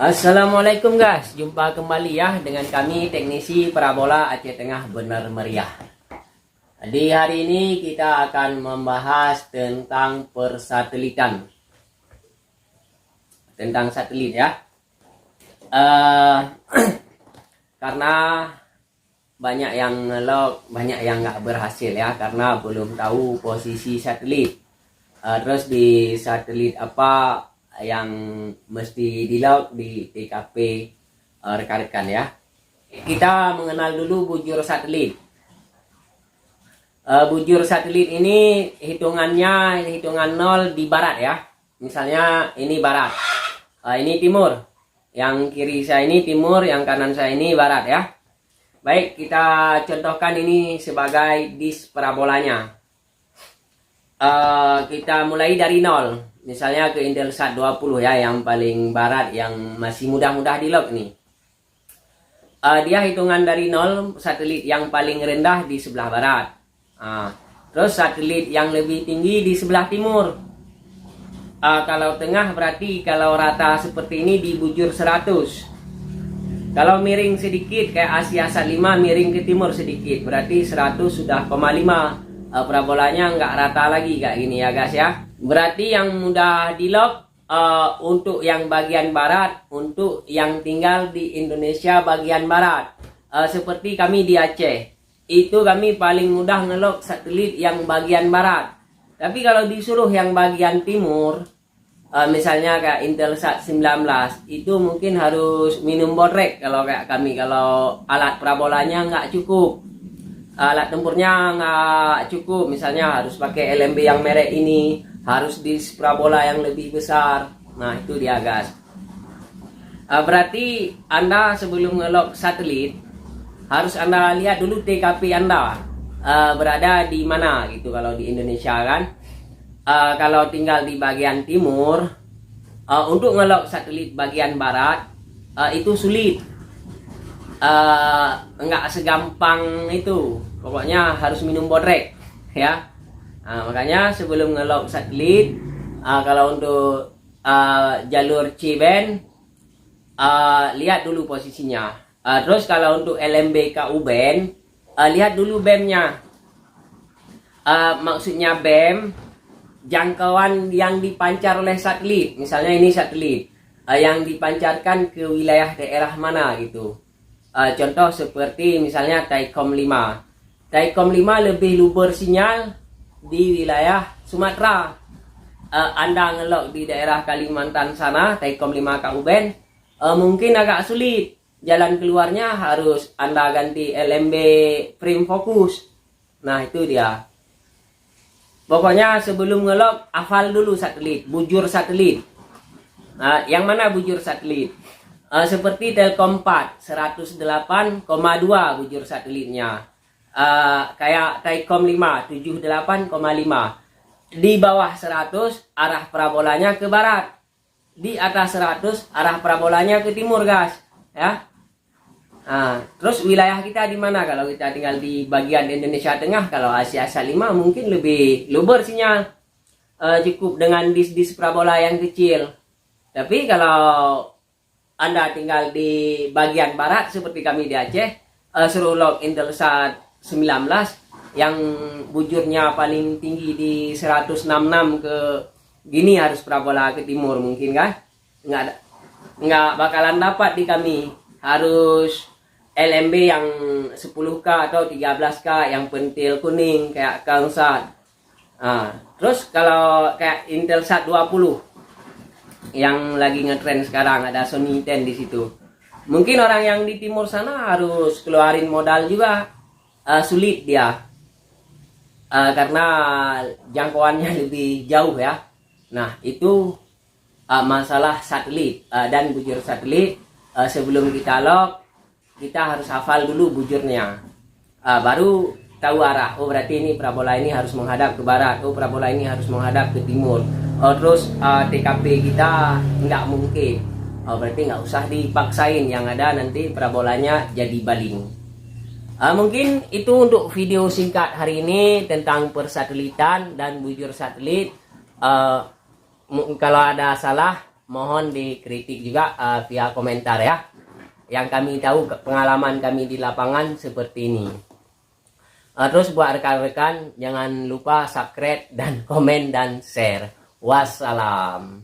Assalamualaikum guys, jumpa kembali ya dengan kami teknisi parabola Aceh Tengah Benar Meriah. Di hari ini kita akan membahas tentang persatelitan, tentang satelit ya. Karena banyak yang ngelok, banyak yang nggak berhasil ya, karena belum tahu posisi satelit. Terus di satelit apa yang mesti di-log di TKP rekan-rekan ya. Kita mengenal dulu bujur satelit. Bujur satelit ini hitungannya hitungan 0 di barat ya. Misalnya ini barat, ini timur. Yang kiri saya ini timur, yang kanan saya ini barat ya. Baik, kita contohkan ini sebagai disk parabolanya. Kita mulai dari 0. Misalnya ke Intelsat 20 ya, yang paling barat, yang masih mudah-mudah di-log nih. Dia hitungan dari 0, satelit yang paling rendah di sebelah barat. Terus satelit yang lebih tinggi di sebelah timur. Kalau tengah berarti kalau rata seperti ini di bujur 100. Kalau miring sedikit kayak AsiaSat 5 miring ke timur sedikit, berarti 100 sudah 0,5. Parabolanya nggak rata lagi kayak gini ya guys ya. Berarti yang mudah di-log untuk yang bagian barat, untuk yang tinggal di Indonesia bagian barat. Seperti kami di Aceh, itu kami paling mudah ngelog satelit yang bagian barat. Tapi kalau disuruh yang bagian timur, misalnya kayak Intelsat 19, itu mungkin harus minum botrek kalau kayak kami, kalau alat parabolanya nggak cukup. Alat tempurnya nggak cukup, misalnya harus pakai LMB yang merek ini, harus disk parabola yang lebih besar. Nah itu dia guys. Berarti Anda sebelum ngelog satelit harus Anda lihat dulu TKP Anda berada di mana gitu. Kalau di Indonesia kan, kalau tinggal di bagian timur, untuk ngelog satelit bagian barat itu sulit. Enggak segampang itu, pokoknya harus minum botrek ya. Makanya sebelum ngelog satelit, kalau untuk jalur C-band, lihat dulu posisinya. Terus kalau untuk LMB KU-band, lihat dulu BEM-nya. Maksudnya BEM, jangkauan yang dipancar oleh satelit. Misalnya ini satelit yang dipancarkan ke wilayah daerah mana gitu. Contoh seperti misalnya Thaicom 5. Thaicom 5 lebih luber sinyal di wilayah Sumatera. Anda ngelog di daerah Kalimantan sana, Thaicom 5 KU-band, mungkin agak sulit. Jalan keluarnya harus Anda ganti LMB frame fokus. Nah itu dia. Pokoknya sebelum ngelog, hafal dulu satelit, bujur satelit. Yang mana bujur satelit? Seperti Telkom 4, 108,2 bujur satelitnya. Kayak Thaicom 5, 78,5. Di bawah 100 arah parabolanya ke barat. Di atas 100 arah parabolanya ke timur guys ya. Terus wilayah kita di mana? Kalau kita tinggal di bagian Indonesia Tengah, kalau AsiaSat 5 mungkin lebih luber sinyal. Cukup dengan disk parabola yang kecil. Tapi kalau Anda tinggal di bagian barat seperti kami di Aceh, suruh log Intelsat 19 yang bujurnya paling tinggi di 166 ke gini, harus parabola ke timur mungkin kan? Nggak bakalan dapat di kami. Harus LMB yang 10K atau 13K yang pentil kuning kayak Kangsat. Terus kalau kayak Intelsat 20 yang lagi ngetrend sekarang, ada Sony 10 di situ. Mungkin orang yang di timur sana harus keluarin modal juga, sulit dia, karena jangkauannya lebih jauh ya. Nah itu masalah satelit dan bujur satelit. Sebelum kita log, kita harus hafal dulu bujurnya, baru tahu arah. Oh berarti ini parabola ini harus menghadap ke barat, oh parabola ini harus menghadap ke timur. Terus TKP kita nggak mungkin, berarti nggak usah dipaksain, yang ada nanti parabolanya jadi baling. Mungkin itu untuk video singkat hari ini tentang persatelitan dan bujur satelit. Kalau ada salah mohon dikritik juga via komentar ya. Yang kami tahu pengalaman kami di lapangan seperti ini. Terus buat rekan-rekan jangan lupa subscribe dan komen dan share. Wassalam.